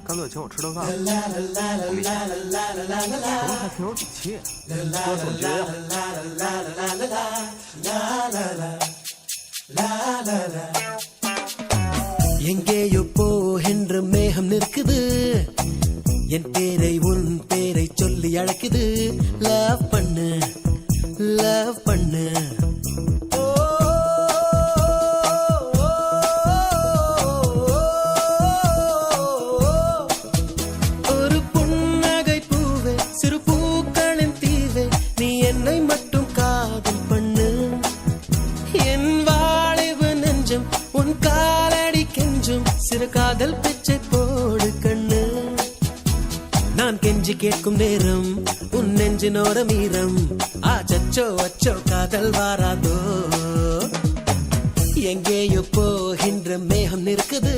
干脆请我吃顿饭。我们还挺有底气。哥总结呀。எங்கேயோ போகின்ற மேகம் நிற்குது என் பேரை உன் பேரை சொல்லி அழைக்குது லவ் பண்ணு லவ் பண்ணு ஒரு புன்னகை பூவே சிறு பூக்களின் தீவே நீ என்னை மட்டும் காதல் பண்ணு என் வாழிவு நெஞ்சம் உன் காலடி கெஞ்சும் சிறு காதல் பிச்சை போடு கண்ணு நான் கெஞ்சி கேட்கும் நேரம் உன் நெஞ்சினோர மீறம் ஆச்சோ அச்சோ காதல் வாராதோ எங்கேயோ போகின்ற மேகம் நிற்குது